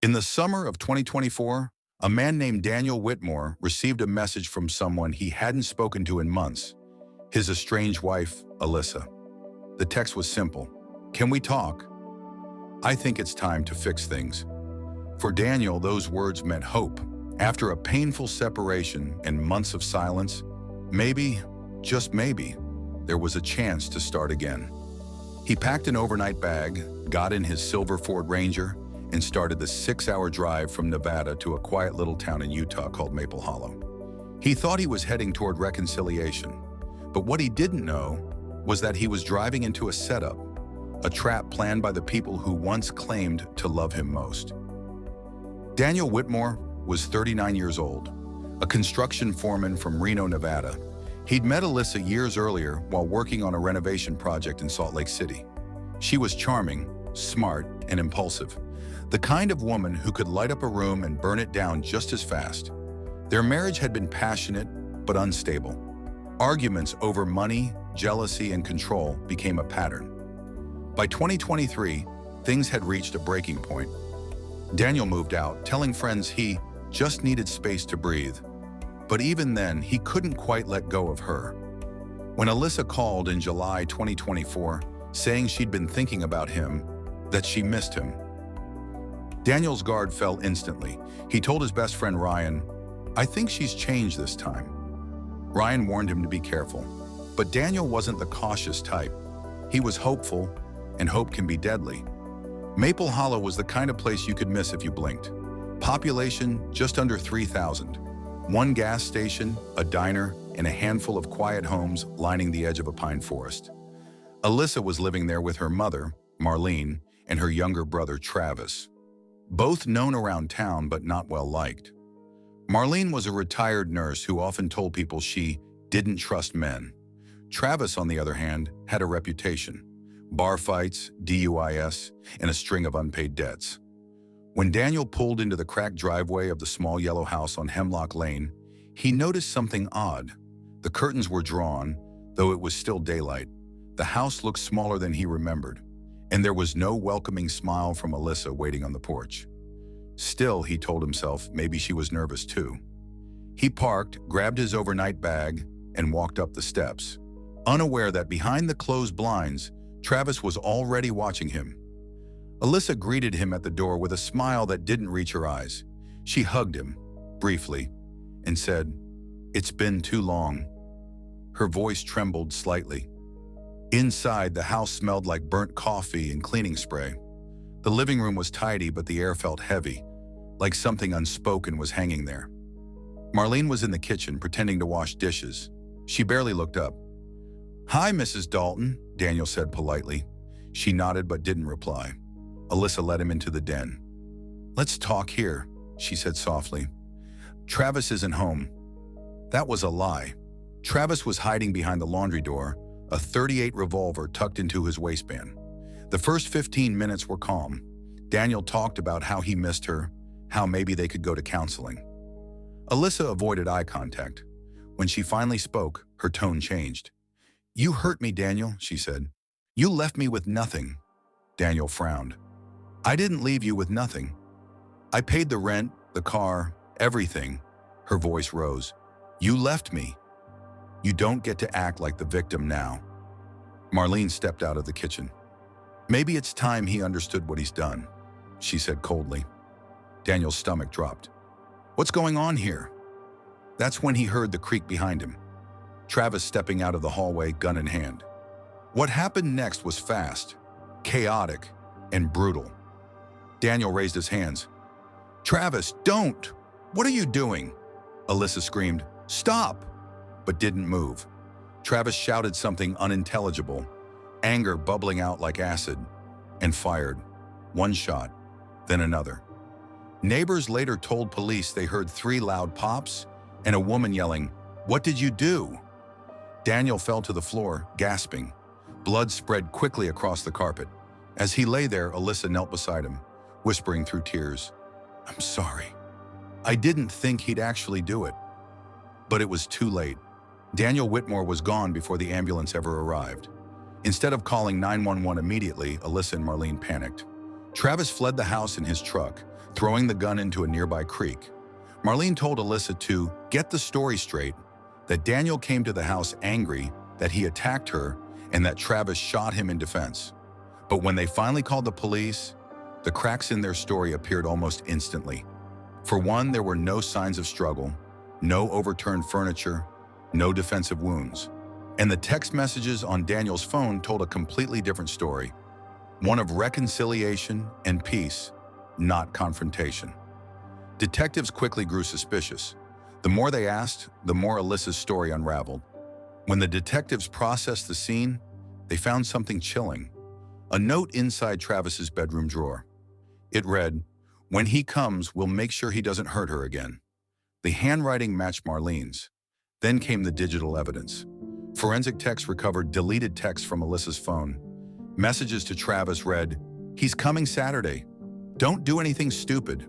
In the summer of 2024, a man named Daniel Whitmore received a message from someone he hadn't spoken to in months, his estranged wife, Alyssa. The text was simple: "Can we talk? I think it's time to fix things." For Daniel, those words meant hope. After a painful separation and months of silence, maybe, just maybe, there was a chance to start again. He packed an overnight bag, got in his silver Ford Ranger, and started the 6-hour drive from Nevada to a quiet little town in Utah called Maple Hollow. He thought he was heading toward reconciliation, but what he didn't know was that he was driving into a setup, a trap planned by the people who once claimed to love him most. Daniel Whitmore was 39 years old, a construction foreman from Reno, Nevada. He'd met Alyssa years earlier while working on a renovation project in Salt Lake City. She was charming, smart, and impulsive, the kind of woman who could light up a room and burn it down just as fast. Their marriage had been passionate but unstable. Arguments over money, jealousy, and control became a pattern. By 2023, things had reached a breaking point. Daniel moved out, telling friends he just needed space to breathe. But even then, he couldn't quite let go of her. When Alyssa called in July 2024, saying she'd been thinking about him, that she missed him, Daniel's guard fell instantly. He told his best friend Ryan, "I think she's changed this time." Ryan warned him to be careful, but Daniel wasn't the cautious type. He was hopeful, and hope can be deadly. Maple Hollow was the kind of place you could miss if you blinked. Population just under 3,000. One gas station, a diner, and a handful of quiet homes lining the edge of a pine forest. Alyssa was living there with her mother, Marlene, and her younger brother, Travis. Both known around town but not well liked. Marlene was a retired nurse who often told people she didn't trust men. Travis, on the other hand, had a reputation: bar fights, DUIs, and a string of unpaid debts. When Daniel pulled into the cracked driveway of the small yellow house on Hemlock Lane, he noticed something odd. The curtains were drawn, though it was still daylight. The house looked smaller than he remembered, and there was no welcoming smile from Alyssa waiting on the porch. Still, he told himself, maybe she was nervous too. He parked, grabbed his overnight bag, and walked up the steps, unaware that behind the closed blinds, Travis was already watching him. Alyssa greeted him at the door with a smile that didn't reach her eyes. She hugged him, briefly, and said, "It's been too long." Her voice trembled slightly. Inside, the house smelled like burnt coffee and cleaning spray. The living room was tidy, but the air felt heavy, like something unspoken was hanging there. Marlene was in the kitchen, pretending to wash dishes. She barely looked up. "Hi, Mrs. Dalton," Daniel said politely. She nodded but didn't reply. Alyssa led him into the den. "Let's talk here," she said softly. "Travis isn't home." That was a lie. Travis was hiding behind the laundry door, a .38 revolver tucked into his waistband. The first 15 minutes were calm. Daniel talked about how he missed her, how maybe they could go to counseling. Alyssa avoided eye contact. When she finally spoke, her tone changed. "You hurt me, Daniel," she said. "You left me with nothing." Daniel frowned. "I didn't leave you with nothing. I paid the rent, the car, everything." Her voice rose. "You left me. You don't get to act like the victim now." Marlene stepped out of the kitchen. "Maybe it's time he understood what he's done," she said coldly. Daniel's stomach dropped. "What's going on here?" That's when he heard the creak behind him. Travis stepping out of the hallway, gun in hand. What happened next was fast, chaotic, and brutal. Daniel raised his hands. "Travis, don't! What are you doing?" Alyssa screamed, "Stop!" but didn't move. Travis shouted something unintelligible, anger bubbling out like acid, and fired. One shot, then another. Neighbors later told police they heard 3 loud pops and a woman yelling, "What did you do?" Daniel fell to the floor, gasping. Blood spread quickly across the carpet. As he lay there, Alyssa knelt beside him, whispering through tears, "I'm sorry. I didn't think he'd actually do it." But it was too late. Daniel Whitmore was gone before the ambulance ever arrived. Instead of calling 911 immediately, Alyssa and Marlene panicked. Travis fled the house in his truck, throwing the gun into a nearby creek. Marlene told Alyssa to get the story straight, that Daniel came to the house angry, that he attacked her, and that Travis shot him in defense. But when they finally called the police, the cracks in their story appeared almost instantly. For one, there were no signs of struggle, no overturned furniture, no defensive wounds. And the text messages on Daniel's phone told a completely different story, one of reconciliation and peace, not confrontation. Detectives quickly grew suspicious. The more they asked, the more Alyssa's story unraveled. When the detectives processed the scene, they found something chilling. A note inside Travis's bedroom drawer. It read, "When he comes, we'll make sure he doesn't hurt her again." The handwriting matched Marlene's. Then came the digital evidence. Forensic techs recovered deleted texts from Alyssa's phone. Messages to Travis read, "He's coming Saturday. Don't do anything stupid.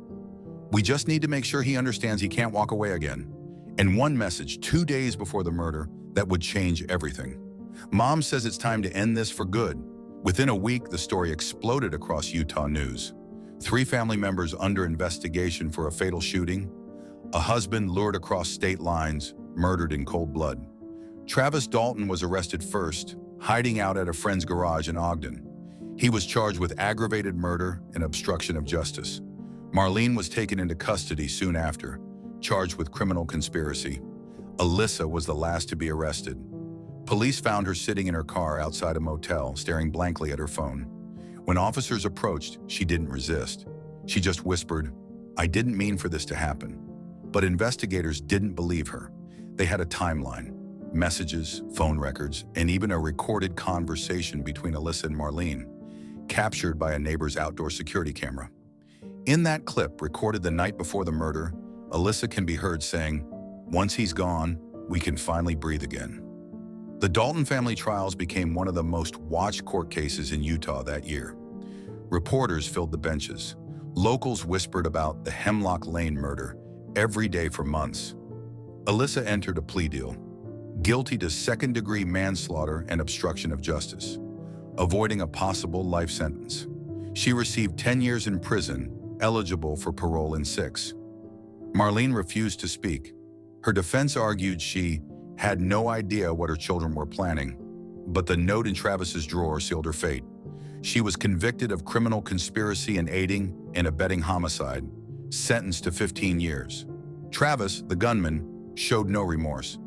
We just need to make sure he understands he can't walk away again." And one message 2 days before the murder that would change everything. "Mom says it's time to end this for good." Within a week, the story exploded across Utah news. 3 family members under investigation for a fatal shooting. A husband lured across state lines, murdered in cold blood. Travis Dalton was arrested first, hiding out at a friend's garage in Ogden. He was charged with aggravated murder and obstruction of justice. Marlene was taken into custody soon after, charged with criminal conspiracy. Alyssa was the last to be arrested. Police found her sitting in her car outside a motel, staring blankly at her phone. When officers approached, she didn't resist. She just whispered, "I didn't mean for this to happen." But investigators didn't believe her. They had a timeline, messages, phone records, and even a recorded conversation between Alyssa and Marlene, captured by a neighbor's outdoor security camera. In that clip, recorded the night before the murder, Alyssa can be heard saying, "Once he's gone, we can finally breathe again." The Dalton family trials became one of the most watched court cases in Utah that year. Reporters filled the benches. Locals whispered about the Hemlock Lane murder every day for months. Alyssa entered a plea deal, guilty to second-degree manslaughter and obstruction of justice, avoiding a possible life sentence. She received 10 years in prison, eligible for parole in 6. Marlene refused to speak. Her defense argued she had no idea what her children were planning, but the note in Travis's drawer sealed her fate. She was convicted of criminal conspiracy and aiding and abetting homicide, sentenced to 15 years. Travis, the gunman, showed no remorse.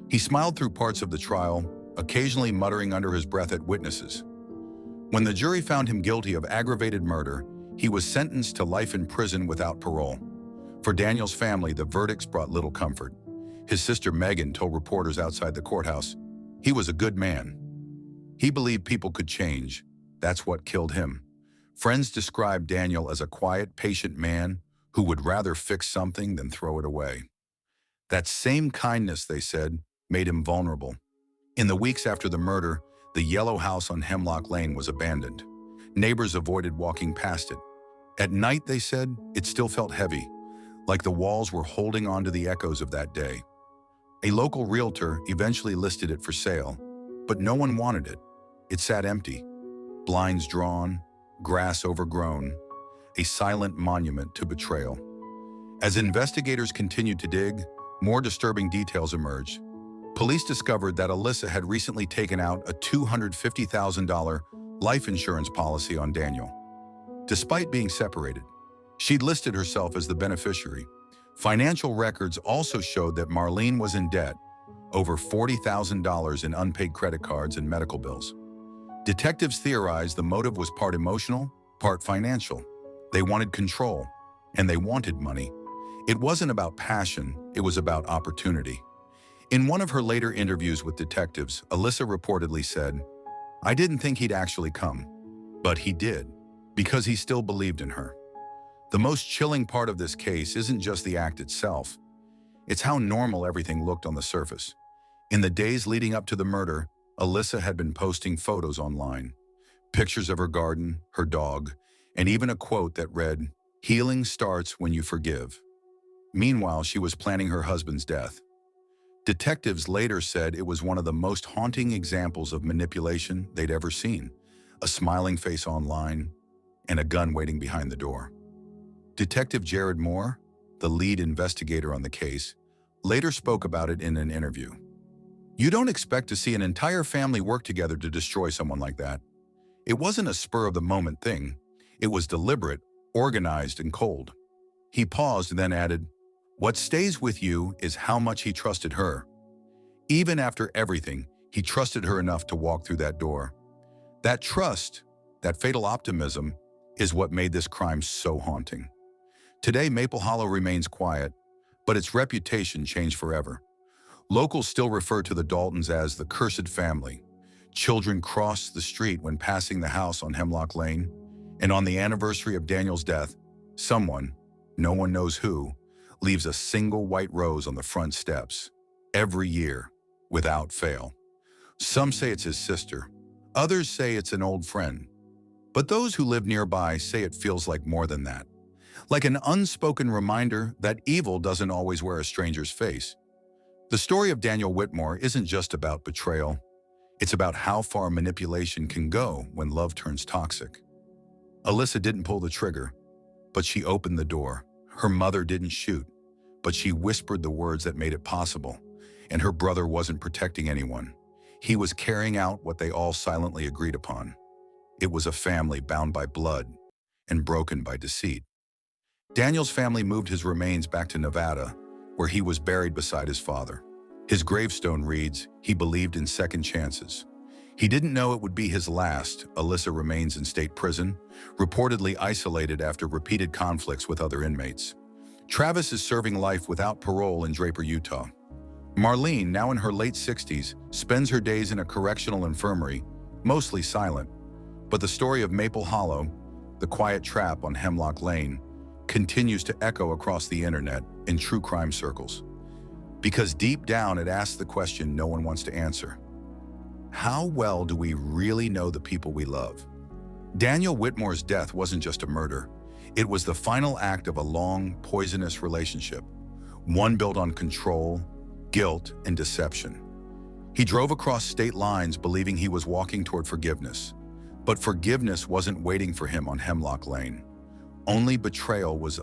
He smiled through parts of the trial, occasionally muttering under his breath at witnesses. When the jury found him guilty of aggravated murder, he was sentenced to life in prison without parole. For Daniel's family, the verdicts brought little comfort. His sister Megan told reporters outside the courthouse, "He was a good man. He believed people could change. That's what killed him." Friends described Daniel as a quiet, patient man who would rather fix something than throw it away. That same kindness, they said, made him vulnerable. In the weeks after the murder, the yellow house on Hemlock Lane was abandoned. Neighbors avoided walking past it. At night, they said, it still felt heavy, like the walls were holding on to the echoes of that day. A local realtor eventually listed it for sale, but no one wanted it. It sat empty, blinds drawn, grass overgrown, a silent monument to betrayal. As investigators continued to dig, more disturbing details emerged. Police discovered that Alyssa had recently taken out a $250,000 life insurance policy on Daniel. Despite being separated, she'd listed herself as the beneficiary. Financial records also showed that Marlene was in debt, over $40,000 in unpaid credit cards and medical bills. Detectives theorized the motive was part emotional, part financial. They wanted control, and they wanted money. It wasn't about passion, it was about opportunity. In one of her later interviews with detectives, Alyssa reportedly said, "I didn't think he'd actually come, but he did, because he still believed in her." The most chilling part of this case isn't just the act itself. It's how normal everything looked on the surface. In the days leading up to the murder, Alyssa had been posting photos online, pictures of her garden, her dog, and even a quote that read, "Healing starts when you forgive." Meanwhile, she was planning her husband's death. Detectives later said it was one of the most haunting examples of manipulation they'd ever seen, a smiling face online and a gun waiting behind the door. Detective Jared Moore, the lead investigator on the case, later spoke about it in an interview. You don't expect to see an entire family work together to destroy someone like that. It wasn't a spur-of-the-moment thing. It was deliberate, organized, and cold. He paused and then added, "What stays with you is how much he trusted her. Even after everything, he trusted her enough to walk through that door. That trust, that fatal optimism, is what made this crime so haunting." Today, Maple Hollow remains quiet, but its reputation changed forever. Locals still refer to the Daltons as the cursed family. Children cross the street when passing the house on Hemlock Lane, and on the anniversary of Daniel's death, someone, no one knows who, leaves a single white rose on the front steps, every year, without fail. Some say it's his sister, others say it's an old friend, but those who live nearby say it feels like more than that. Like an unspoken reminder that evil doesn't always wear a stranger's face. The story of Daniel Whitmore isn't just about betrayal. It's about how far manipulation can go when love turns toxic. Alyssa didn't pull the trigger, but she opened the door. Her mother didn't shoot, but she whispered the words that made it possible. And her brother wasn't protecting anyone. He was carrying out what they all silently agreed upon. It was a family bound by blood and broken by deceit. Daniel's family moved his remains back to Nevada, where he was buried beside his father. His gravestone reads, "He believed in second chances." He didn't know it would be his last. Alyssa remains in state prison, reportedly isolated after repeated conflicts with other inmates. Travis is serving life without parole in Draper, Utah. Marlene, now in her late 60s, spends her days in a correctional infirmary, mostly silent. But the story of Maple Hollow, the quiet trap on Hemlock Lane, continues to echo across the internet in true crime circles. Because deep down it asks the question no one wants to answer. How well do we really know the people we love? Daniel Whitmore's death wasn't just a murder. It was the final act of a long, poisonous relationship, one built on control, guilt, and deception. He drove across state lines believing he was walking toward forgiveness, but forgiveness wasn't waiting for him on Hemlock Lane. Only betrayal was